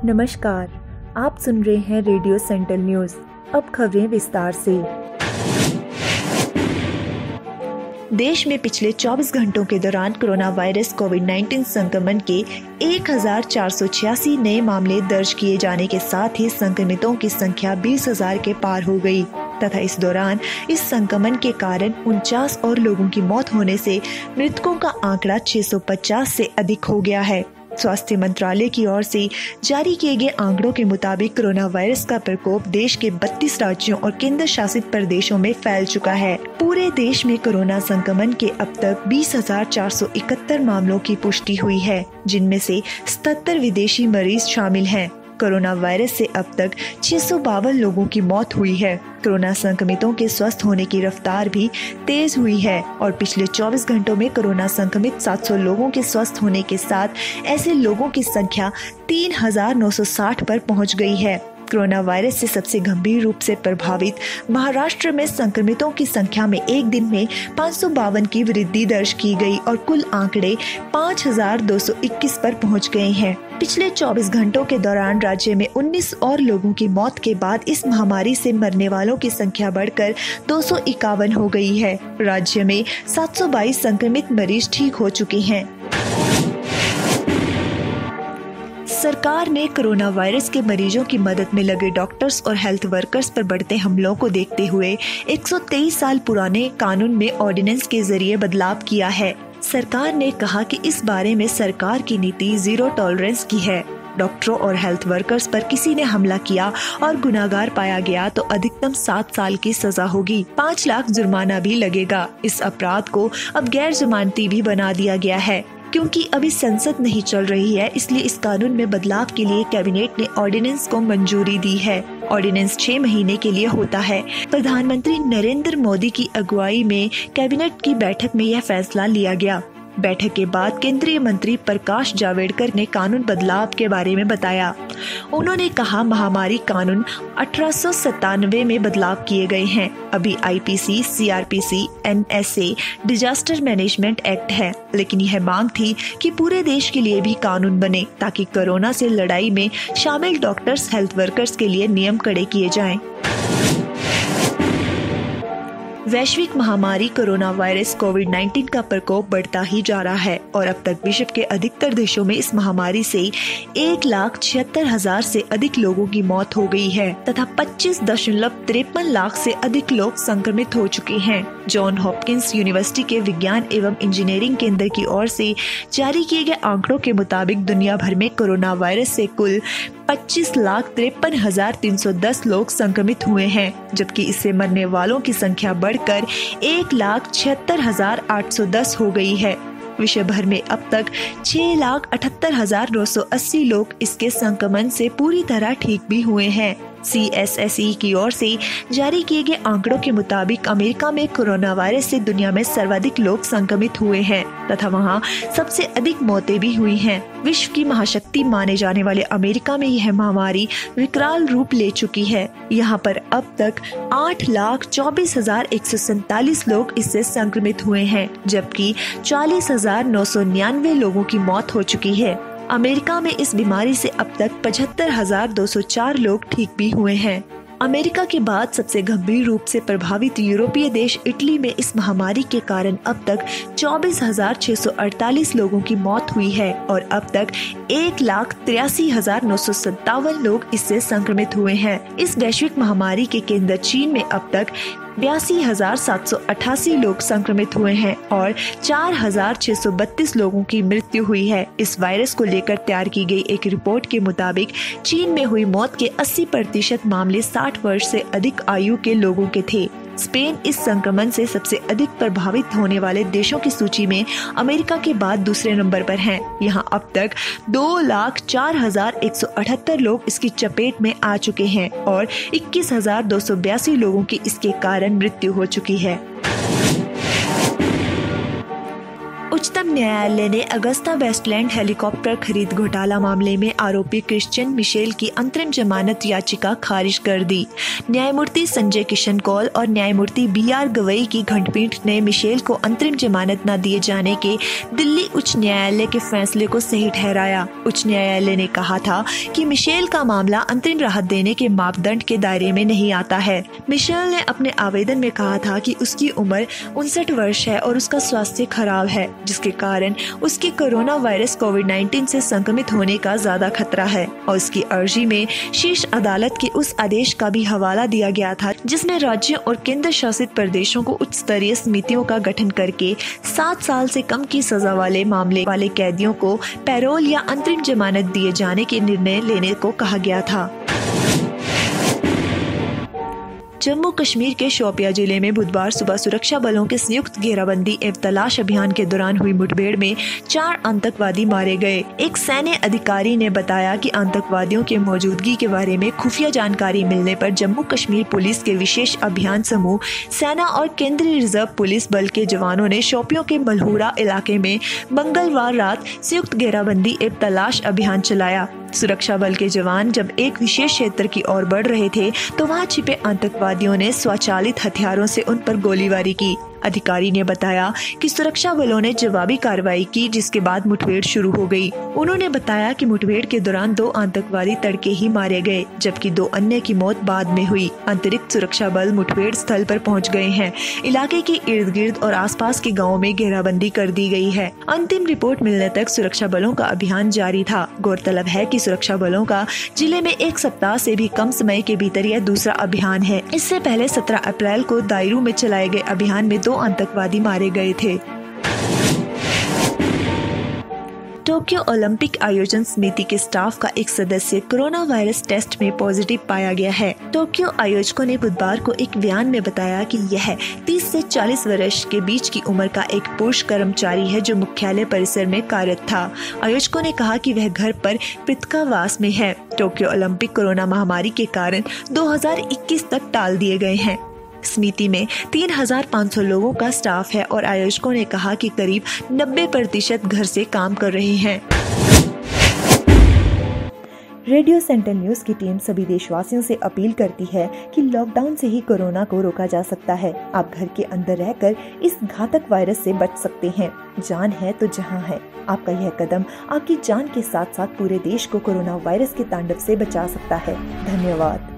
नमस्कार, आप सुन रहे हैं रेडियो सेंट्रल न्यूज। अब खबरें विस्तार से। देश में पिछले 24 घंटों के दौरान कोरोना वायरस कोविड-19 संक्रमण के 1486 नए मामले दर्ज किए जाने के साथ ही संक्रमितों की संख्या 20,000 के पार हो गई तथा इस दौरान इस संक्रमण के कारण 49 और लोगों की मौत होने से मृतकों का आंकड़ा 650 से अधिक हो गया है। स्वास्थ्य मंत्रालय की ओर से जारी किए गए आंकड़ों के मुताबिक कोरोना वायरस का प्रकोप देश के 32 राज्यों और केंद्र शासित प्रदेशों में फैल चुका है। पूरे देश में कोरोना संक्रमण के अब तक 20,471 मामलों की पुष्टि हुई है, जिनमें से 77 विदेशी मरीज शामिल हैं। कोरोना वायरस से अब तक 652 लोगों की मौत हुई है। कोरोना संक्रमितों के स्वस्थ होने की रफ्तार भी तेज हुई है और पिछले 24 घंटों में कोरोना संक्रमित 700 लोगों के स्वस्थ होने के साथ ऐसे लोगों की संख्या 3,960 पर पहुंच गई है। कोरोना वायरस से सबसे गंभीर रूप से प्रभावित महाराष्ट्र में संक्रमितों की संख्या में एक दिन में 552 की वृद्धि दर्ज की गई और कुल आंकड़े 5,221 पर पहुंच गए हैं। पिछले 24 घंटों के दौरान राज्य में 19 और लोगों की मौत के बाद इस महामारी से मरने वालों की संख्या बढ़कर 251 हो गई है। राज्य में 722 संक्रमित मरीज ठीक हो चुके हैं। सरकार ने कोरोना वायरस के मरीजों की मदद में लगे डॉक्टर्स और हेल्थ वर्कर्स पर बढ़ते हमलों को देखते हुए 123 साल पुराने कानून में ऑर्डिनेंस के जरिए बदलाव किया है। सरकार ने कहा कि इस बारे में सरकार की नीति जीरो टॉलरेंस की है। डॉक्टरों और हेल्थ वर्कर्स पर किसी ने हमला किया और गुनाहगार पाया गया तो अधिकतम 7 साल की सजा होगी, 5 लाख जुर्माना भी लगेगा। इस अपराध को अब गैर जमानती भी बना दिया गया है। क्योंकि अभी संसद नहीं चल रही है, इसलिए इस कानून में बदलाव के लिए कैबिनेट ने ऑर्डिनेंस को मंजूरी दी है। ऑर्डिनेंस 6 महीने के लिए होता है। प्रधानमंत्री नरेंद्र मोदी की अगुवाई में कैबिनेट की बैठक में यह फैसला लिया गया। बैठक के बाद केंद्रीय मंत्री प्रकाश जावड़ेकर ने कानून बदलाव के बारे में बताया। उन्होंने कहा, महामारी कानून 1897 में बदलाव किए गए हैं। अभी IPC, CrPC, NSA, disaster management act है, लेकिन यह मांग थी कि पूरे देश के लिए भी कानून बने ताकि कोरोना से लड़ाई में शामिल डॉक्टर्स, हेल्थ वर्कर्स के लिए नियम कड़े किए जाएं। वैश्विक महामारी कोरोना वायरस कोविड-19 का प्रकोप बढ़ता ही जा रहा है और अब तक विश्व के अधिकतर देशों में इस महामारी से 1,76,000 से अधिक लोगों की मौत हो गई है तथा 25.53 लाख से अधिक लोग संक्रमित हो चुके हैं। जॉन हॉपकिंस यूनिवर्सिटी के विज्ञान एवं इंजीनियरिंग केंद्र की ओर से जारी किए गए आंकड़ों के मुताबिक दुनिया भर में कोरोना वायरस से कुल 25,53,310 लोग संक्रमित हुए हैं, जबकि इससे मरने वालों की संख्या बढ़कर 1,76,810 हो गई है। विश्व भर में अब तक 6,78,980 लोग इसके संक्रमण से पूरी तरह ठीक भी हुए हैं। CSSE की ओर से जारी किए गए आंकड़ों के मुताबिक अमेरिका में कोरोना वायरस से दुनिया में सर्वाधिक लोग संक्रमित हुए हैं तथा वहां सबसे अधिक मौतें भी हुई हैं। विश्व की महाशक्ति माने जाने वाले अमेरिका में यह महामारी विकराल रूप ले चुकी है। यहाँ पर अब तक 8,24,147 लोग इससे संक्रमित हुए हैं, जबकि 40,999 लोगों की मौत हो चुकी है। अमेरिका में इस बीमारी से अब तक 75,204 लोग ठीक भी हुए हैं। अमेरिका के बाद सबसे गंभीर रूप से प्रभावित यूरोपीय देश इटली में इस महामारी के कारण अब तक 24,648 लोगों की मौत हुई है और अब तक 1,83,957 लोग इससे संक्रमित हुए हैं। इस वैश्विक महामारी के केंद्र चीन में अब तक 82,788 लोग संक्रमित हुए हैं और 4,632 लोगों की मृत्यु हुई है। इस वायरस को लेकर तैयार की गई एक रिपोर्ट के मुताबिक चीन में हुई मौत के 80% मामले 60 वर्ष से अधिक आयु के लोगों के थे। स्पेन इस संक्रमण से सबसे अधिक प्रभावित होने वाले देशों की सूची में अमेरिका के बाद दूसरे नंबर पर हैं। यहाँ अब तक 2,04,178 लोग इसकी चपेट में आ चुके हैं और 21,282 लोगों की इसके कारण मृत्यु हो चुकी है। उच्चतम न्यायालय ने अगस्ता वेस्टलैंड हेलीकॉप्टर खरीद घोटाला मामले में आरोपी क्रिश्चियन मिशेल की अंतरिम जमानत याचिका खारिज कर दी। न्यायमूर्ति संजय किशन कौल और न्यायमूर्ति BR गवई की खंडपीठ ने मिशेल को अंतरिम जमानत न दिए जाने के दिल्ली उच्च न्यायालय के फैसले को सही ठहराया। उच्च न्यायालय ने कहा था कि मिशेल का मामला अंतरिम राहत देने के मापदंड के दायरे में नहीं आता है। मिशेल ने अपने आवेदन में कहा था कि उसकी उम्र 59 वर्ष है और उसका स्वास्थ्य खराब है, जिसके कारण उसकी कोरोना वायरस कोविड-19 से संक्रमित होने का ज्यादा खतरा है। और उसकी अर्जी में शीर्ष अदालत के उस आदेश का भी हवाला दिया गया था जिसमें राज्यों और केंद्र शासित प्रदेशों को उच्च स्तरीय समितियों का गठन करके 7 साल से कम की सजा वाले मामले वाले कैदियों को पैरोल या अंतरिम जमानत दिए जाने के निर्णय लेने को कहा गया था। जम्मू कश्मीर के शोपिया जिले में बुधवार सुबह सुरक्षा बलों के संयुक्त घेराबंदी एवं तलाश अभियान के दौरान हुई मुठभेड़ में 4 आतंकवादी मारे गए। एक सैन्य अधिकारी ने बताया कि आतंकवादियों के मौजूदगी के बारे में खुफिया जानकारी मिलने पर जम्मू कश्मीर पुलिस के विशेष अभियान समूह, सेना और केंद्रीय रिजर्व पुलिस बल के जवानों ने शोपिया के मलहूरा इलाके में मंगलवार रात संयुक्त घेराबंदी एवं तलाश अभियान चलाया। सुरक्षा बल के जवान जब एक विशेष क्षेत्र की ओर बढ़ रहे थे तो वहां छिपे आतंकवादियों ने स्वचालित हथियारों से उन पर गोलीबारी की। अधिकारी ने बताया कि सुरक्षा बलों ने जवाबी कार्रवाई की, जिसके बाद मुठभेड़ शुरू हो गई। उन्होंने बताया कि मुठभेड़ के दौरान 2 आतंकवादी तड़के ही मारे गए, जबकि 2 अन्य की मौत बाद में हुई। अतिरिक्त सुरक्षा बल मुठभेड़ स्थल पर पहुंच गए हैं। इलाके के इर्द गिर्द और आसपास के गाँव में घेराबंदी कर दी गई है। अंतिम रिपोर्ट मिलने तक सुरक्षा बलों का अभियान जारी था। गौरतलब है कि सुरक्षा बलों का जिले में 1 सप्ताह से भी कम समय के भीतर यह दूसरा अभियान है। इससे पहले 17 अप्रैल को दायरू में चलाए गए अभियान में 2 आतंकवादी मारे गए थे। टोक्यो ओलंपिक आयोजन समिति के स्टाफ का एक सदस्य कोरोना वायरस टेस्ट में पॉजिटिव पाया गया है। टोक्यो आयोजकों ने बुधवार को एक बयान में बताया कि यह 30 से 40 वर्ष के बीच की उम्र का एक पुरुष कर्मचारी है जो मुख्यालय परिसर में कार्यरत था। आयोजकों ने कहा कि वह घर पर पृथकावास में है। टोक्यो ओलंपिक कोरोना महामारी के कारण 2021 तक टाल दिए गए हैं। समिति में 3500 लोगों का स्टाफ है और आयोजकों ने कहा कि करीब 90% घर से काम कर रहे हैं। रेडियो सेंटर न्यूज की टीम सभी देशवासियों से अपील करती है कि लॉकडाउन से ही कोरोना को रोका जा सकता है। आप घर के अंदर रहकर इस घातक वायरस से बच सकते हैं। जान है तो जहां है। आपका यह कदम आपकी जान के साथ साथ पूरे देश को कोरोना वायरस के तांडव से बचा सकता है। धन्यवाद।